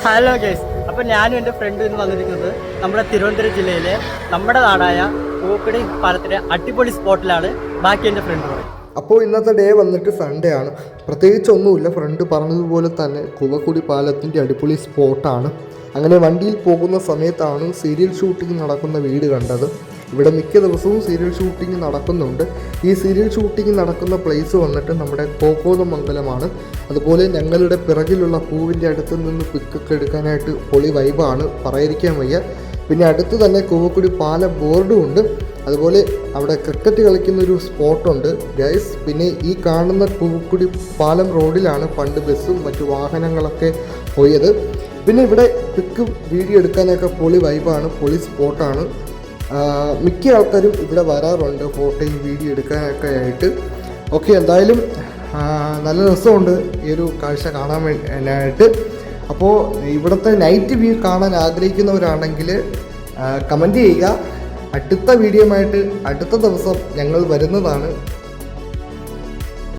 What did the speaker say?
Hello guys, അപ്പോൾ ഞാനും എൻ്റെ ഫ്രണ്ടും ഇന്ന് വന്നിരിക്കുന്നത് നമ്മുടെ തിരുവനന്തപുരം ജില്ലയിലെ നമ്മുടെ നാടായ പൂക്കടി പാലത്തിലെ അടിപൊളി സ്പോട്ടിലാണ്. ബാക്കി എൻ്റെ ഫ്രണ്ട് പറയും. അപ്പോൾ ഇന്നത്തെ ഡേ വന്നിട്ട് സൺഡേ ആണ്. പ്രത്യേകിച്ച് ഒന്നുമില്ല, ഫ്രണ്ട് പറഞ്ഞതുപോലെ തന്നെ കൂവക്കുടി പാലത്തിൻ്റെ അടിപൊളി സ്പോട്ടാണ്. അങ്ങനെ വണ്ടിയിൽ പോകുന്ന സമയത്താണ് സീരിയൽ ഷൂട്ടിംഗ് നടക്കുന്ന വീട് കണ്ടത്. ഇവിടെ മിക്ക ദിവസവും സീരിയൽ ഷൂട്ടിംഗ് നടക്കുന്നുണ്ട്. ഈ സീരിയൽ ഷൂട്ടിംഗ് നടക്കുന്ന പ്ലേസ് വന്നിട്ട് നമ്മുടെ കോക്കോതമംഗലമാണ്. അതുപോലെ ഞങ്ങളുടെ പിറകിലുള്ള പൂവിൻ്റെ അടുത്ത് നിന്ന് പിക്കൊക്കെ എടുക്കാനായിട്ട് പൊളി വൈബാണ്, പറയാതിരിക്കാൻ വയ്യ. പിന്നെ അടുത്ത് തന്നെ കൂവക്കുടി പാലം ബോർഡും ഉണ്ട്. അതുപോലെ അവിടെ ക്രിക്കറ്റ് കളിക്കുന്നൊരു സ്പോട്ടുണ്ട് ഗൈസ്. പിന്നെ ഈ കാണുന്ന കൂവക്കുടി പാലം റോഡിലാണ് പണ്ട് ബസ്സും മറ്റു വാഹനങ്ങളൊക്കെ പോയത്. പിന്നെ ഇവിടെ പിക്ക് വീഡിയോ എടുക്കാനൊക്കെ പൊളി വൈബാണ്, പൊളി സ്പോട്ടാണ്. മിക്ക ആൾക്കാരും ഇവിടെ വരാറുണ്ട് ഫോട്ടോയും വീഡിയോ എടുക്കാനൊക്കെ ആയിട്ട്. ഓക്കെ, എന്തായാലും നല്ല രസമുണ്ട് ഈ ഒരു കാഴ്ച കാണാൻ വേണ്ടിയിട്ട്. അപ്പോൾ ഇവിടുത്തെ നൈറ്റ് വ്യൂ കാണാൻ ആഗ്രഹിക്കുന്നവരാണെങ്കിൽ കമൻറ്റ് ചെയ്യുക. അടുത്ത വീഡിയോയുമായിട്ട് അടുത്ത ദിവസം ഞങ്ങൾ വരുന്നതാണ്.